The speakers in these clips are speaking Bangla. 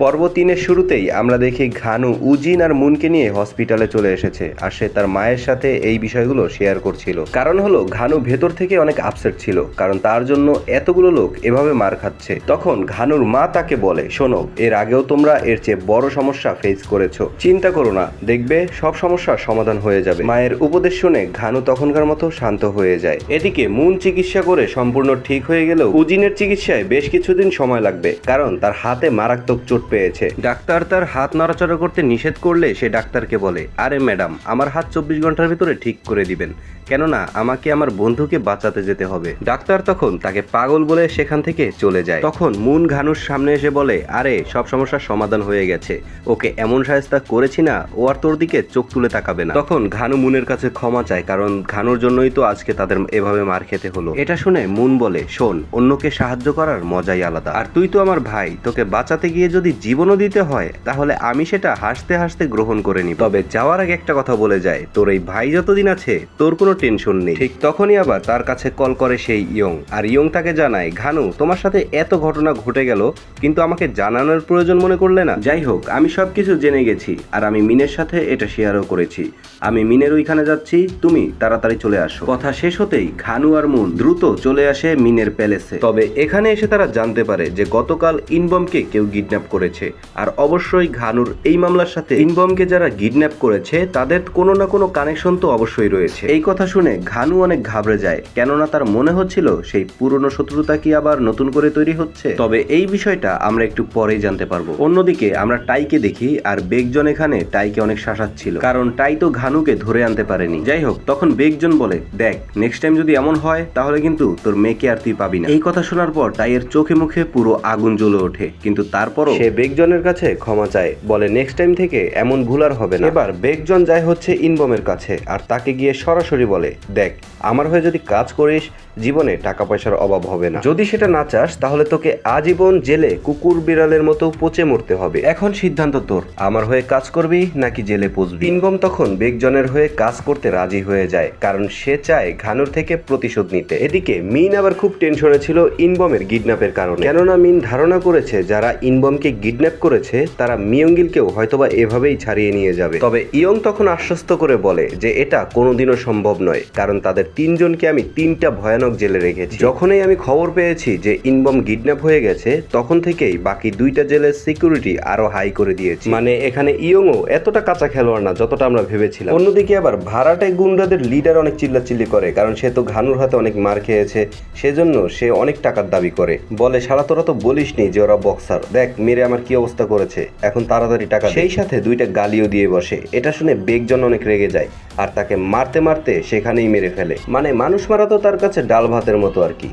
পর্ব 3-এর শুরুতেই আমরা দেখি ঘানু উজিন আর মুনকে নিয়ে হসপিটালে চলে এসেছে আর সে তার মায়ের সাথে এই বিষয়গুলো শেয়ার করছিল। কারণ হলো ঘানু ভেতর থেকে অনেক আপসেট ছিল, কারণ তার জন্য এতগুলো লোক এভাবে মার খাচ্ছে। তখন ঘানুর মা তাকে বলে, শোনো, এর আগেও তোমরা এর চেয়ে বড় সমস্যা ফেস করেছো, চিন্তা করো না, দেখবে সব সমস্যার সমাধান হয়ে যাবে। মায়ের উপদেশ শুনে ঘানু তখনকার মতো শান্ত হয়ে যায়। এদিকে মুন চিকিৎসা করে সম্পূর্ণ ঠিক হয়ে গেলেও উজিনের চিকিৎসায় বেশ কিছুদিন সময় লাগবে, কারণ তার হাতে মারাত্মক চোট পেয়েছে। ডাক্তার তার হাত নড়াচড়া করতে নিষেধ করলে সে ডাক্তারকে বলে, আরে ম্যাডাম, আমার হাত 24 ঘন্টার ভিতরে ঠিক করে দিবেন, কেননা আমাকে আমার বন্ধুকে বাঁচাতে যেতে হবে। ডাক্তার তখন তাকে পাগল বলে সেখান থেকে চলে যায়। তখন মুন ঘানুর সামনে এসে বলে, আরে সব সমস্যার সমাধান হয়ে গেছে, ওকে এমন শায়েস্তা করেছি না, ও আর তোর দিকে চোখ তুলে তাকাবে না। তখন ঘানু মুনের কাছে ক্ষমা চায়, কারণ ঘানুর জন্যই তো আজকে তাদের এভাবে মার খেতে হলো। এটা শুনে মুন বলে, শোন, অন্যকে সাহায্য করার মজাই আলাদা, আর তুই তো আমার ভাই, তোকে বাঁচাতে গিয়ে যদি জীবনও দিতে হয় তাহলে আমি সেটা হাসতে হাসতে গ্রহণ করে নিব। তবে যাওয়ার আগে একটা কথা বলে যায়, তোর এই ভাই যতদিন আছে তোর কোনো টেনশন নেই। ঠিক তখনই আবার তার কাছে কল করে সেই ইয়ং, আর ইয়ং তাকে জানায়, ঘানু, তোমার সাথে এত ঘটনা ঘটে গেল, কিন্তু আমাকে জানানোর প্রয়োজন মনে করলে না। যাই হোক, আমি সবকিছু জেনে গেছি, আর আমি মিনের সাথে এটা শেয়ারও করেছি। আমি মিনের ওইখানে যাচ্ছি, তুমি তাড়াতাড়ি চলে আসো। কথা শেষ হতেই ঘানু আর মুন দ্রুত চলে আসে মিনের প্যালেসে। তবে এখানে এসে তারা জানতে পারে যে গতকাল ইনবমকে কেউ কিডন্যাপ করেছে, আর অবশ্যই ঘানুর এই মামলার সাথে ইনবমকে যারা কিডন্যাপ করেছে তাদের কোনো না কোনো কানেকশন তো অবশ্যই রয়েছে। এই কথা শুনে ঘানু অনেক ঘাবড়ে যায়, কেননা তার মনে হচ্ছিল সেই পুরনো শত্রুতা কি আবার নতুন করে তৈরি হচ্ছে। তবে এই বিষয়টা আমরা একটু পরেই জানতে পারবো। অন্যদিকে আমরা টাইকে দেখি, আর বেগজন এখানে টাইকে অনেক শাসাচ্ছিল, কারণ টাই তো ঘানুকে ধরে আনতে পারেনি। যাই হোক, তখন বেগজন বলে, দেখ, নেক্সট টাইম যদি এমন হয় তাহলে কিন্তু তোর মেয়েকে আর তুই পাবি না। এই কথা শোনার পর টাইয়ের চোখে মুখে পুরো আগুন জ্বলে ওঠে, কিন্তু তারপরও সে বেগজনের কাছে ক্ষমা চায়, বলে নেক্সট টাইম থেকে এমন ভুল আর হবে না। এবার বেগজন যায় হচ্ছে ইনবমের কাছে, আর তাকে গিয়ে সরাসরি বলে, দেখ, আমার হয়ে যদি কাজ করিস জীবনে টাকা পয়সার অভাব হবে না, যদি সেটা না চাস তাহলে তোকে আজীবন জেলে কুকুর বিড়ালের মতো পচে মরতে হবে। এখন সিদ্ধান্ত তোর, আমার হয়ে কাজ করবি নাকি জেলে পচবি। ইনবম তখন বেগজনের হয়ে কাজ করতে রাজি হয়ে যায়, কারণ সে চায় ঘানুর থেকে প্রতিশোধ নিতে। এদিকে মিন আবার খুব টেনশনে ছিল ইনবমের কিডন্যাপের কারণে, কেননা মিন ধারণা করেছে যারা ইনবমকে কিডন্যাপ করেছে তারা মিয়ঙ্গিলকেও হয়তোবা এভাবেই ছাড়িয়ে নিয়ে যাবে। তবে ইয়ং তখন আশ্বস্ত করে বলে যে এটা কোনোদিনও সম্ভব নয়, কারণ তাদের তিনজনকে আমি 3টা ভয়ানক জেলে রেখেছি। যখনই আমি খবর পেয়েছি যে ইনবম কিডন্যাপ হয়ে গেছে, তখন থেকেই বাকি 2টা জেলের সিকিউরিটি আরো হাই করে দিয়েছি। মানে এখানে ইয়ংও এতটা কাঁচা খেলোয়াড় না যতটা আমরা ভেবেছিলাম। অন্যদিকে আবার ভাড়াটে গুন্ডাদের লিডার অনেক চিল্লাচিল্লি করে, কারণ সে তো ঘানুর হাতে অনেক মার খেয়েছে, সেজন্য সে অনেক টাকার দাবি করে। বলে, শালা তোরা তো বলিসনি যে ওরা বক্সার, দেখ মেরে আমার কি অবস্থা করেছে, এখন তাড়াতাড়ি টাকা। সেই সাথে 2টা গালিও দিয়ে বসে। এটা শুনে বেগজন অনেক রেগে যায়, আর তাকে মারতে মারতে সেখানেই মেরে ফেলে। মানে মানুষ মারা তো তার কাছে ডাল ভাতের মতো আর কি।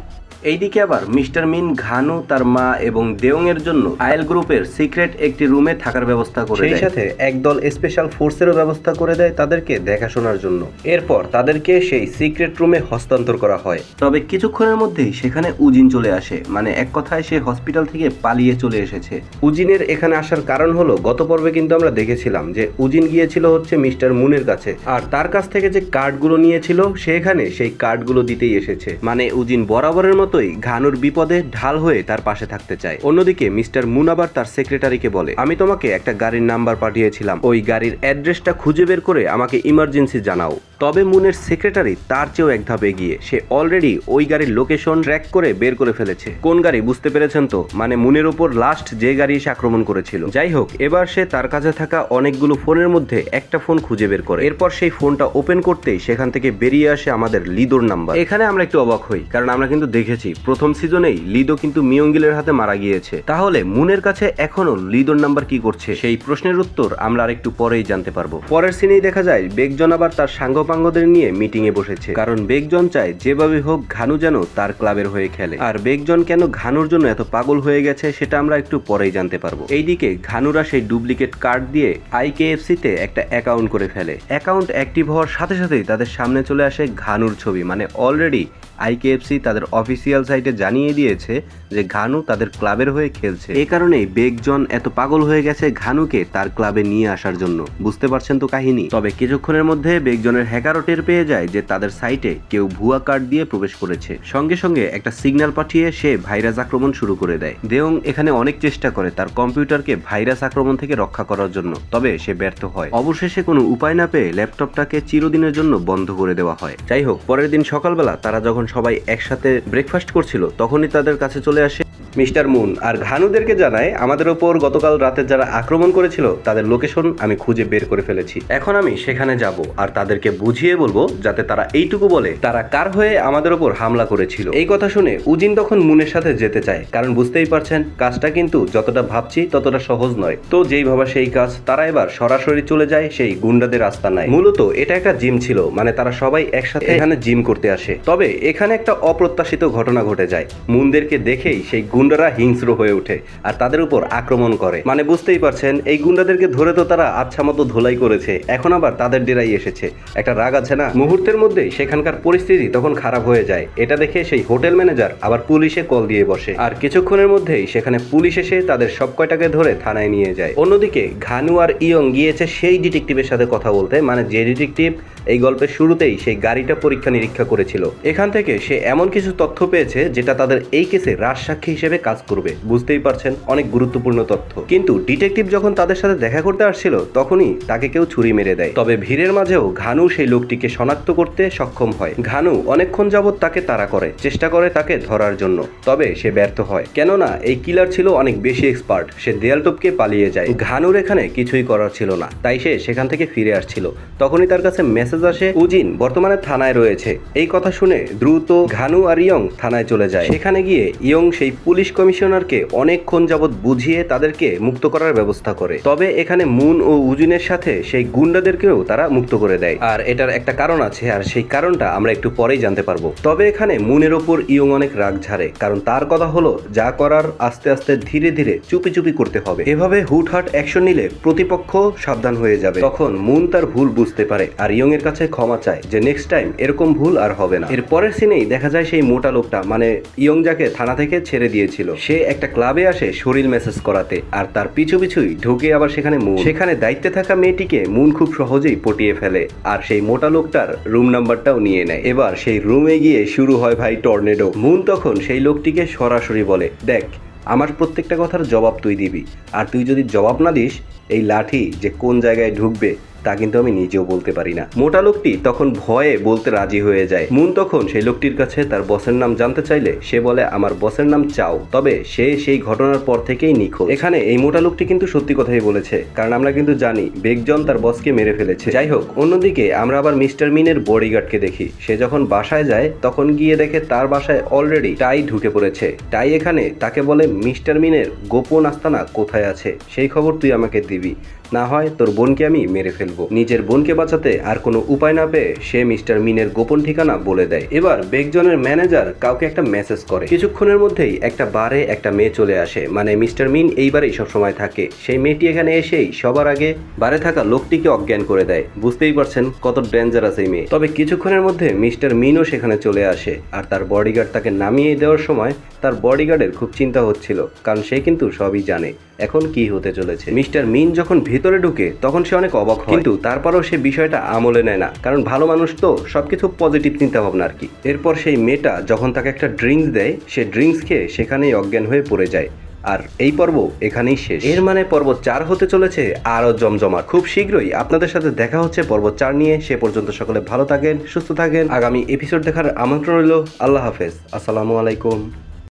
এইদিকে আবার মিস্টার মিন ঘানু, তার মা এবং দেওং এর জন্য আয়েল গ্রুপের সিক্রেট একটি রুমে থাকার ব্যবস্থা করে দেয়, সেই সাথে একদল স্পেশাল ফোর্সেরও ব্যবস্থা করে দেয় তাদেরকে দেখাশোনার জন্য। এরপর তাদেরকে সেই সিক্রেট রুমে হস্তান্তর করা হয়। তবে কিছুক্ষণের মধ্যেই সেখানে উজিন চলে আসে, মানে এক কথায় সে হসপিটাল থেকে পালিয়ে চলে এসেছে। উজিনের এখানে আসার কারণ হলো, গত পর্বে কিন্তু আমরা দেখেছিলাম যে উজিন গিয়েছিল হচ্ছে মিস্টার মুনের কাছে, আর তার কাছ থেকে যে কার্ডগুলো নিয়েছিল সেখানে সেই কার্ডগুলো দিতেই এসেছে। মানে উজিন বরাবরের মতোই ঘানুর বিপদে ঢাল হয়ে তার পাশে থাকতে চায়। অন্যদিকে মিস্টার মুন আবার তার সেক্রেটারিকে বলে, আমি তোমাকে একটা গাড়ির নাম্বার পাঠিয়েছিলাম, ওই গাড়ির অ্যাড্রেসটা খুঁজে বের করে আমাকে ইমার্জেন্সি জানাও। তবে মুনের সেক্রেটারি তার চেয়েও এক ধাপ এগিয়ে, সে অলরেডি ওই গাড়ির লোকেশন ট্র্যাক করে বের করে ফেলেছে। কোন গাড়ি বুঝতে পেরেছেন তো, মানে মুনের উপর লাস্ট যে গাড়ি এসে আক্রমণ করেছিল। যাই হোক, এবার সে তার কাছে থাকা অনেকগুলো ফোনের মধ্যে একটা ফোন খুঁজে বের করে, এরপর সেই ফোনটা ওপেন করতেই সেখান থেকে বেরিয়ে আসে আমাদের লিদোর নাম্বার। এখানে আমরা একটু অবাক হই, কারণ আমরা কিন্তু দেখেছি প্রথম সিজনেই লিদো কিন্তু মিয়ঙ্গিলের হাতে মারা গিয়েছে। তাহলে মুনের কাছে এখনো লিদোর নাম্বার কি করছে, সেই প্রশ্নের উত্তর আমরা আরেকটু পরেই জানতে পারবো। পরের সিনেই দেখা যায় বেগজন আবার তার সাঙ্গপাঙ্গদের নিয়ে মিটিং এ বসেছে, কারণ বেগজন চায় যেভাবে হোক ঘানু যেন তার ক্লাবের হয়ে খেলে। আর বেগজন কেন ঘানুর জন্য এত পাগল হয়ে গেছে সেটা আমরা একটু পরেই জানতে পারবো। এইদিকে ঘানুরা সেই ডুপ্লিকেট কার্ড দিয়ে IKFC তে একটা অ্যাকাউন্ট করে ফেলে। অ্যাকাউন্ট অ্যাক্টিভ হওয়ার সাথে সাথেই তাদের সামনে চলে আসে ঘানুর ছবি, মানে অলরেডি আইকেএফসি তাদের অফিসিয়াল সাইটে জানিয়ে দিয়েছে যে ঘানু তাদের ক্লাবের হয়ে খেলছে। এই কারণেই বেকজন এত পাগল হয়ে গেছে ঘানুকে তার ক্লাবে নিয়ে আসার জন্য। বুঝতে পারছেন তো কাহিনী। তবে কিছুক্ষণের মধ্যে বেকজনের হ্যাকারও টের পেয়ে যায় যে তাদের সাইটে কেউ ভুয়া কার্ড দিয়ে প্রবেশ করেছে। সঙ্গে সঙ্গে একটা সিগন্যাল পাঠিয়ে সে ভাইরাস আক্রমণ শুরু করে দেয়। দেওং এখানে অনেক চেষ্টা করে তার কম্পিউটারকে ভাইরাস আক্রমণ থেকে রক্ষা করার জন্য, তবে সে ব্যর্থ হয়। অবশেষে কোনো উপায় না পেয়ে ল্যাপটপটাকে চিরদিনের জন্য বন্ধ করে দেওয়া হয়। যাই হোক, পরের দিন সকালবেলা তারা যখন সবাই একসাথে ব্রেকফাস্ট করছিল তখনই তাদের কাছে চলে আসে মিস্টার মুন আর ঘানুদেরকে জানায়, আমাদের ওপর গতকাল রাতে যারা আক্রমণ করেছিল তাদের লোকেশন আমি খুঁজে বের করে ফেলেছি। এখন আমি সেখানে যাব আর তাদেরকে বুঝিয়ে বলবো যাতে তারা এইটুকু বলে তারা কার হয়ে আমাদের ওপর হামলা করেছিল। এই কথা শুনে উজিন তখন মুনের সাথে যেতে চায়, কারণ বুঝতেই পারছেন কাজটা কিন্তু যতটা ভাবছি ততটা সহজ নয়। তো যেই ভাবা সেই কাজ, তারা এবার সরাসরি চলে যায় সেই গুন্ডাদের আস্তানায়। মূলত এটা একটা জিম ছিল, মানে তারা সবাই একসাথে এখানে জিম করতে আসে। তবে এখানে একটা অপ্রত্যাশিত ঘটনা ঘটে যায়। মুনদেরকে দেখেই সেই গুন্ডারা হিংস্র হয়ে ওঠে আর তাদের উপর আক্রমণ করে। মানে বুঝতেই পারছেন এই গুন্ডাদেরকে ধরে তো তারা আচ্ছা মতো ধোলাই করেছে, এখন আবার তাদের ডেরাই এসেছে। একটা রাগ আছে না। মুহূর্তের মধ্যেই সেখানকার পরিস্থিতি তখন খারাপ হয়ে যায়। এটা দেখে সেই হোটেল ম্যানেজার আবার পুলিশে কল দিয়ে বসে আর কিছুক্ষণের মধ্যেই সেখানে পুলিশ এসে তাদের সব কয়টাকে ধরে থানায় নিয়ে যায়। অন্যদিকে ঘানু আর ইয়ং গিয়েছে সেই ডিটেকটিভের সাথে কথা বলতে, মানে যে ডিটেকটিভ এই গল্পের শুরুতেই সেই গাড়িটা পরীক্ষা নিরীক্ষা করেছিল। এখান থেকে সে এমন কিছু তথ্য পেয়েছে যেটা তাদের এই কেসে রাজসাক্ষী হিসেবে কাজ করবে। বুঝতেই পারছেন অনেক গুরুত্বপূর্ণ তথ্য। কিন্তু ডিটেকটিভ যখন তাদের সাথে দেখা করতে আসছিল তখনই তাকে কেউ ছুরি মেরে দেয়। তবে ভিড়ের মাঝেও ঘানু সেই লোকটিকে শনাক্ত করতে সক্ষম হয়। ঘানু অনেকক্ষণ যাবৎ তাকে তাড়া করে, চেষ্টা করে তাকে ধরার জন্য, তবে সে ব্যর্থ হয়। কেননা এই কিলার ছিল অনেক বেশি এক্সপার্ট। সে দেয়াল টপকে পালিয়ে যায়। ঘানুর এখানে কিছুই করার ছিল না, তাই সে সেখান থেকে ফিরে আসছিল। তখনই তার কাছে মেসেজ আসে উজিন বর্তমানে থানায় রয়েছে। এই কথা শুনে দ্রুত ঘানু আর ইয়ং থানায় চলে যায়। সেখানে গিয়ে ইয়ং সেই পুলিশ কমিশনারকে অনেকক্ষণ যাবৎ বুঝিয়ে তাদেরকে মুক্ত করার ব্যবস্থা করে। তবে এখানে মুন ও উজিনের সাথে সেই গুন্ডাদেরকেও তারা মুক্ত করে দেয়। আর এটার একটা কারণ আছে, আর সেই কারণটা আমরা একটু পরেই জানতে পারবো। তবে এখানে মুনের ওপর ইয়ং অনেক রাগ ঝাড়ে, কারণ তার কথা হলো যা করার আস্তে আস্তে ধীরে ধীরে চুপি চুপি করতে হবে। এভাবে হুটহাট অ্যাকশন নিলে প্রতিপক্ষ সাবধান হয়ে যাবে। তখন মুন তার ভুল বুঝতে পারে আর ইয়ং এর কাছে ক্ষমা চায় যে নেক্সট টাইম এরকম ভুল আর হবে না। এর পরের সিনেই দেখা যায় সেই মোটা লোকটা, মানে ইয়ং যাকে থানা থেকে ছেড়ে দিয়েছিল, সে একটা ক্লাবে আসে শরীর মেসেজ করাতে আর তার পিছু পিছুই ঢুকে আবার সেখানে মুন। সেখানে দায়িত্বে থাকা মেয়েটিকে মুন খুব সহজেই পটিয়ে ফেলে আর সেই মোটা লোকটার রুম নাম্বারটাও নিয়ে নেয়। এবার সেই রুমে গিয়ে শুরু হয় ভাই টর্নেডো। মুন তখন সেই লোকটিকে সরাসরি বলে, দেখ আমার প্রত্যেকটা কথার জবাব তুই দিবি, আর তুই যদি জবাব না দিস এই লাঠি যে কোন জায়গায় ঢুকবে তা কিন্তু আমি নিজেও বলতে পারি না। মোটা লোকটি তখন ভয়ে বলতে রাজি হয়ে যায়। মুন তখন সেই লোকটির কাছে তার বসের নাম জানতে চাইলে সে বলে আমার বসের নাম চাও, তবে সে সেই ঘটনার পর থেকেই নিখোঁজ। এখানে এই মোটা লোকটি কিন্তু সত্যি কথাই বলেছে, কারণ আমরা কিন্তু জানি বেকজন তার বসকে মেরে ফেলেছে। যাই হোক, অন্যদিকে আমরা আবার মিস্টার মিনের বডিগার্ডকে দেখি। সে যখন বাসায় যায় তখন গিয়ে দেখে তার বাসায় অলরেডি টাই ঢুকে পড়েছে। টাই এখানে তাকে বলে মিস্টার মিনের গোপন আস্তানা কোথায় আছে সেই খবর তুই আমাকে দিবি, না হয় তোর বোনকে আমি মেরে ফেলবো। নিজের বোনকে বাঁচাতে আর কোনো উপায় না পেয়ে সে মিস্টার মিনের গোপন ঠিকানা বলে দেয়। এবার বেকজনের ম্যানেজার কাউকে একটা মেসেজ করে। কিছুক্ষণের মধ্যেই একটা বারে একটা মেয়ে চলে আসে, মানে মিস্টার মিন এই বারেই সবসময় থাকে। সেই মেয়েটি এখানে এসেই সবার আগে বারে থাকা লোকটিকে অজ্ঞান করে দেয়। বুঝতেই পারছেন কত ডেঞ্জারাস এই মেয়ে। তবে কিছুক্ষণের মধ্যে মিস্টার মিনও সেখানে চলে আসে আর তার বডিগার্ড তাকে নামিয়ে দেওয়ার সময় তার বডিগার্ডের খুব চিন্তা হচ্ছিল, কারণ সে কিন্তু সবই জানে এখন কি হতে চলেছে। মিস্টার মিন যখন ভিতরে ঢুকে তখন সে অনেক অবাক হয়, কিন্তু তারপরেও সে বিষয়টা আমলে নেয় না, কারণ ভালো মানুষ তো সবকিছু পজিটিভ চিন্তা ভাবনা আর কি। এরপর সেই মেয়েটা যখন তাকে একটা ড্রিঙ্কস দেয়, সে ড্রিঙ্কস খেয়ে সেখানেই অজ্ঞান হয়ে পড়ে যায়। আর এই পর্ব এখানেই শেষ। এর মানে পর্ব 4 হতে চলেছে আরো জমজমাট। খুব শীঘ্রই আপনাদের সাথে দেখা হচ্ছে পর্ব 4 নিয়ে। সে পর্যন্ত সকলে ভালো থাকেন, সুস্থ থাকেন। আগামী এপিসোড দেখার আমন্ত্রণ রইল। আল্লাহ হাফেজ, আসসালামু আলাইকুম।